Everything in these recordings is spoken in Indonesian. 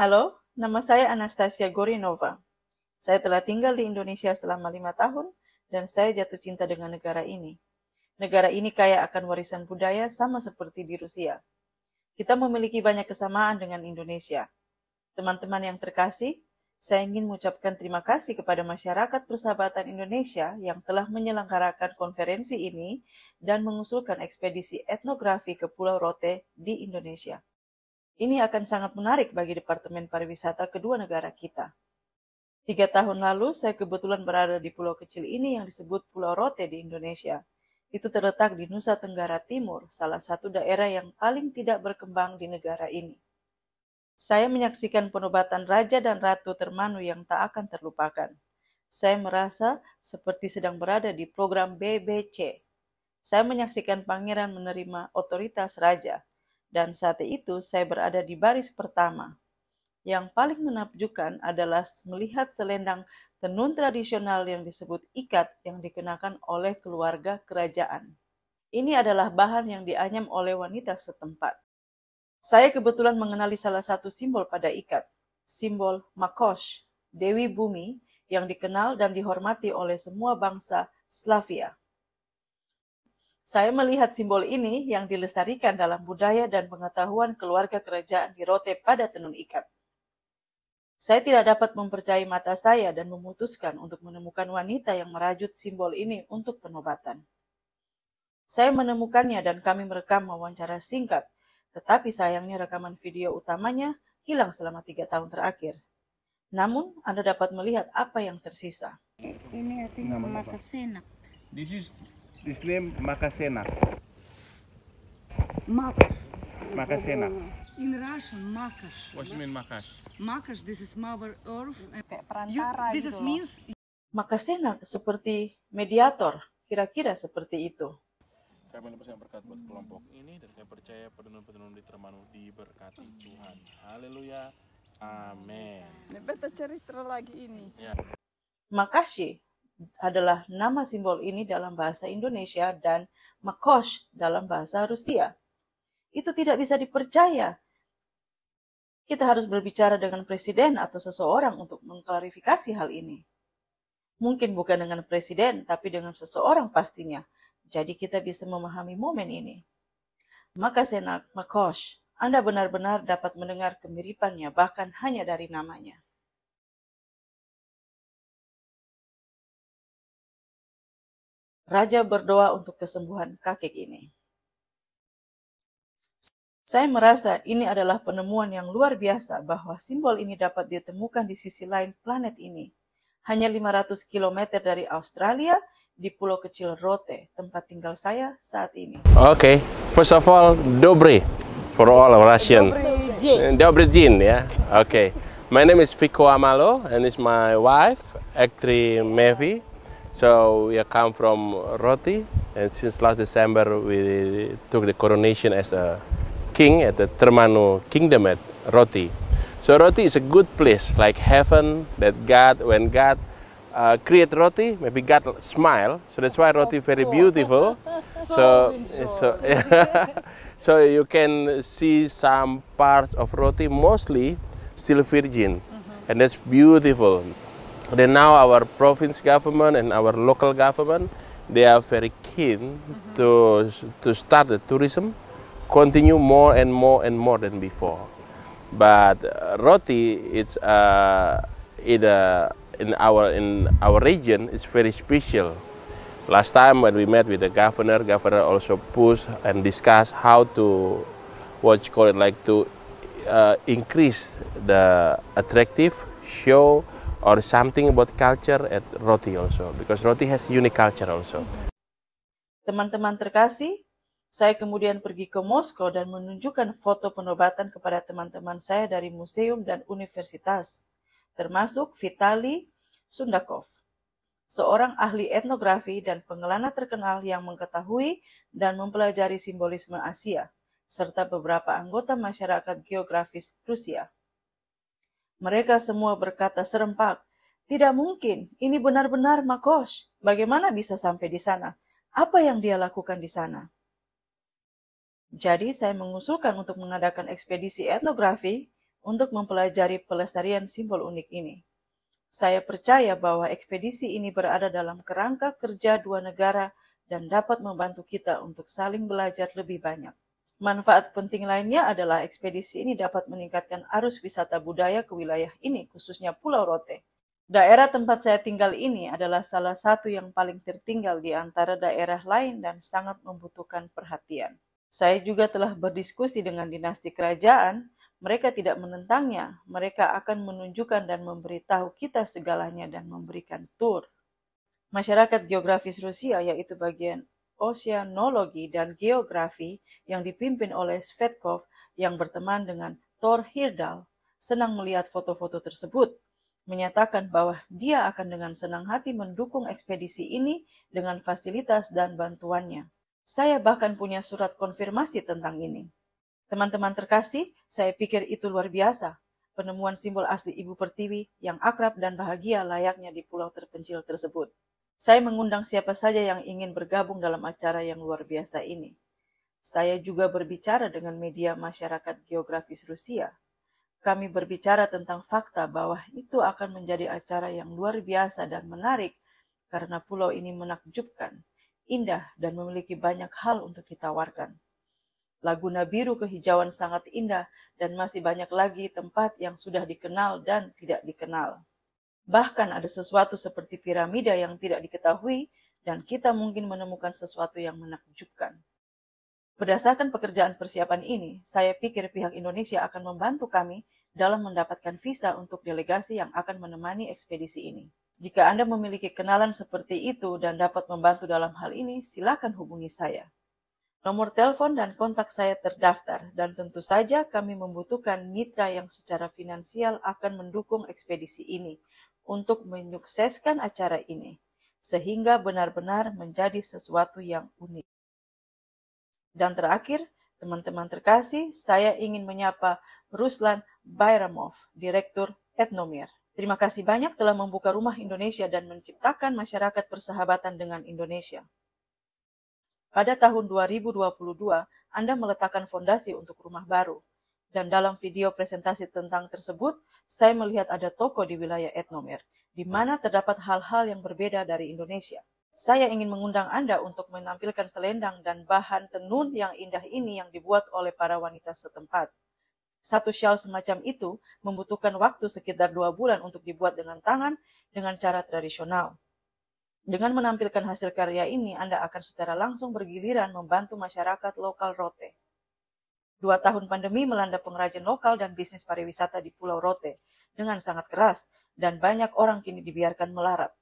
Halo, nama saya Anastasia Gorinova. Saya telah tinggal di Indonesia selama 5 tahun dan saya jatuh cinta dengan negara ini. Negara ini kaya akan warisan budaya sama seperti di Rusia. Kita memiliki banyak kesamaan dengan Indonesia. Teman-teman yang terkasih, saya ingin mengucapkan terima kasih kepada masyarakat persahabatan Indonesia yang telah menyelenggarakan konferensi ini dan mengusulkan ekspedisi etnografi ke Pulau Rote di Indonesia. Ini akan sangat menarik bagi Departemen Pariwisata kedua negara kita. 3 tahun lalu, saya kebetulan berada di pulau kecil ini yang disebut Pulau Rote di Indonesia. Itu terletak di Nusa Tenggara Timur, salah satu daerah yang paling tidak berkembang di negara ini. Saya menyaksikan penobatan Raja dan Ratu Termanu yang tak akan terlupakan. Saya merasa seperti sedang berada di program BBC. Saya menyaksikan pangeran menerima otoritas raja. Dan saat itu saya berada di baris pertama. Yang paling menakjubkan adalah melihat selendang tenun tradisional yang disebut ikat yang dikenakan oleh keluarga kerajaan. Ini adalah bahan yang dianyam oleh wanita setempat. Saya kebetulan mengenali salah satu simbol pada ikat, simbol Makosh, Dewi Bumi, yang dikenal dan dihormati oleh semua bangsa Slavia. Saya melihat simbol ini yang dilestarikan dalam budaya dan pengetahuan keluarga kerajaan di Rote pada tenun ikat. Saya tidak dapat mempercayai mata saya dan memutuskan untuk menemukan wanita yang merajut simbol ini untuk penobatan. Saya menemukannya dan kami merekam wawancara singkat, tetapi sayangnya rekaman video utamanya hilang selama 3 tahun terakhir. Namun, Anda dapat melihat apa yang tersisa. Ini artinya Makasenak. This name Makasenak. Makasenak. In Russian, Makash. What you mean Makash? Makash, this is Mother Earth. Kayak perantara This gitu is loh. means Makasenak seperti mediator, kira-kira seperti itu. Kami berpesan berkat buat kelompok ini dan kami percaya penenun-penenun di Termanu diberkati Tuhan. Haleluya. Amin. Beta cerita lagi ini. Ya. Makashi adalah nama simbol ini dalam bahasa Indonesia dan Makosh dalam bahasa Rusia. Itu tidak bisa dipercaya. Kita harus berbicara dengan presiden atau seseorang untuk mengklarifikasi hal ini. Mungkin bukan dengan presiden, tapi dengan seseorang pastinya. Jadi kita bisa memahami momen ini. Makasenak, Makosh, Anda benar-benar dapat mendengar kemiripannya bahkan hanya dari namanya. Raja berdoa untuk kesembuhan kakek ini. Saya merasa ini adalah penemuan yang luar biasa bahwa simbol ini dapat ditemukan di sisi lain planet ini. Hanya 500 km dari Australia, di pulau kecil Rote, tempat tinggal saya saat ini. Okay, first of all, Dobry for all of Russian. Dobry Jin, yeah. Okay, my name is Fiko Amalo, and it's my wife, actress Mevi. So we come from Rote, and since last December we took the coronation as a king at the Termanu Kingdom at Rote. So Rote is a good place, like heaven. That God, when God create Rote, maybe God smile. So that's why Rote very beautiful. So so you can see some parts of Rote, mostly still virgin, and that's beautiful. Then now our province government and our local government, they are very keen to start the tourism, continue more and more and more than before. But Rote, it's in our region, it's very special. Last time when we met with the governor also pushed and discussed how to increase the attractive show or something about culture at Rote also, because Rote has unique culture also. Teman-teman terkasih, saya kemudian pergi ke Moskow dan menunjukkan foto penobatan kepada teman-teman saya dari museum dan universitas, termasuk Vitali Sundakov, seorang ahli etnografi dan pengelana terkenal yang mengetahui dan mempelajari simbolisme Asia, serta beberapa anggota masyarakat geografis Rusia. Mereka semua berkata serempak, "Tidak mungkin, ini benar-benar Makosh. Bagaimana bisa sampai di sana? Apa yang dia lakukan di sana?" Jadi saya mengusulkan untuk mengadakan ekspedisi etnografi untuk mempelajari pelestarian simbol unik ini. Saya percaya bahwa ekspedisi ini berada dalam kerangka kerja dua negara dan dapat membantu kita untuk saling belajar lebih banyak. Manfaat penting lainnya adalah ekspedisi ini dapat meningkatkan arus wisata budaya ke wilayah ini, khususnya Pulau Rote. Daerah tempat saya tinggal ini adalah salah satu yang paling tertinggal di antara daerah lain dan sangat membutuhkan perhatian. Saya juga telah berdiskusi dengan dinasti kerajaan. Mereka tidak menentangnya, mereka akan menunjukkan dan memberitahu kita segalanya dan memberikan tur. Masyarakat geografis Rusia, yaitu bagian oceanologi dan geografi yang dipimpin oleh Svetkov yang berteman dengan Thor Heyerdahl, senang melihat foto-foto tersebut, menyatakan bahwa dia akan dengan senang hati mendukung ekspedisi ini dengan fasilitas dan bantuannya. Saya bahkan punya surat konfirmasi tentang ini. Teman-teman terkasih, saya pikir itu luar biasa. Penemuan simbol asli Ibu Pertiwi yang akrab dan bahagia layaknya di pulau terpencil tersebut. Saya mengundang siapa saja yang ingin bergabung dalam acara yang luar biasa ini. Saya juga berbicara dengan media masyarakat geografis Rusia. Kami berbicara tentang fakta bahwa itu akan menjadi acara yang luar biasa dan menarik karena pulau ini menakjubkan, indah, dan memiliki banyak hal untuk ditawarkan. Laguna biru kehijauan sangat indah dan masih banyak lagi tempat yang sudah dikenal dan tidak dikenal. Bahkan ada sesuatu seperti piramida yang tidak diketahui dan kita mungkin menemukan sesuatu yang menakjubkan. Berdasarkan pekerjaan persiapan ini, saya pikir pihak Indonesia akan membantu kami dalam mendapatkan visa untuk delegasi yang akan menemani ekspedisi ini. Jika Anda memiliki kenalan seperti itu dan dapat membantu dalam hal ini, silakan hubungi saya. Nomor telepon dan kontak saya terdaftar, dan tentu saja kami membutuhkan mitra yang secara finansial akan mendukung ekspedisi ini untuk menyukseskan acara ini, sehingga benar-benar menjadi sesuatu yang unik. Dan terakhir, teman-teman terkasih, saya ingin menyapa Ruslan Bayramov, Direktur Etnomir. Terima kasih banyak telah membuka rumah Indonesia dan menciptakan masyarakat persahabatan dengan Indonesia. Pada tahun 2022, Anda meletakkan fondasi untuk rumah baru. Dan dalam video presentasi tentang tersebut, saya melihat ada toko di wilayah Etnomir, di mana terdapat hal-hal yang berbeda dari Indonesia. Saya ingin mengundang Anda untuk menampilkan selendang dan bahan tenun yang indah ini yang dibuat oleh para wanita setempat. Satu syal semacam itu membutuhkan waktu sekitar 2 bulan untuk dibuat dengan tangan dengan cara tradisional. Dengan menampilkan hasil karya ini, Anda akan secara langsung bergiliran membantu masyarakat lokal Rote. 2 tahun pandemi melanda pengrajin lokal dan bisnis pariwisata di Pulau Rote dengan sangat keras, dan banyak orang kini dibiarkan melarat.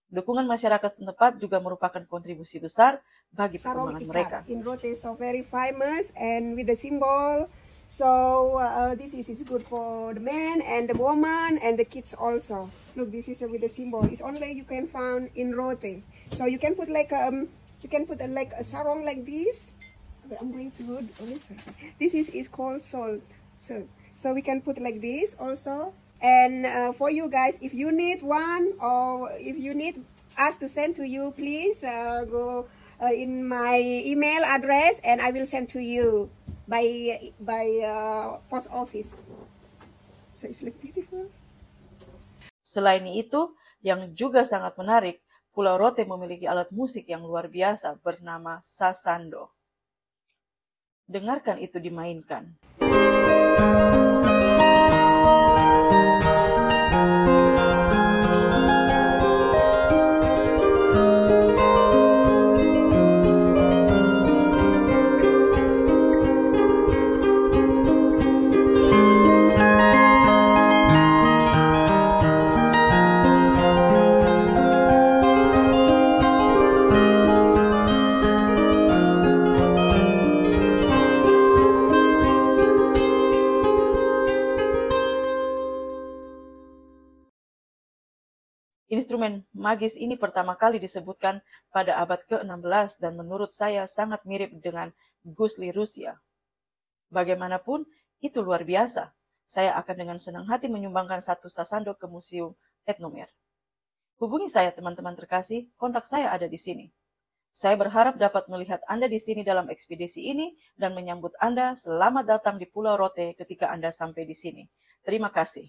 Dukungan masyarakat setempat juga merupakan kontribusi besar bagi perkembangan mereka. In Rote is so very famous and with the symbol. So this is good for the man and the woman and the kids also. Look, this is with the symbol. It's only you can find in Rote. So you can put like like a sarong like this. I'm going to go this way. This is called salt. So we can put like this also. And for you guys, if you need one or if you need us to send to you, please go in my email address and I will send to you by post office. So it's like beautiful. Selain itu, yang juga sangat menarik, Pulau Rote memiliki alat musik yang luar biasa bernama sasando. Dengarkan itu dimainkan. Instrumen magis ini pertama kali disebutkan pada abad ke-16 dan menurut saya sangat mirip dengan gusli Rusia. Bagaimanapun, itu luar biasa. Saya akan dengan senang hati menyumbangkan satu sasando ke Museum Etnomir. Hubungi saya teman-teman terkasih, kontak saya ada di sini. Saya berharap dapat melihat Anda di sini dalam ekspedisi ini dan menyambut Anda selamat datang di Pulau Rote ketika Anda sampai di sini. Terima kasih.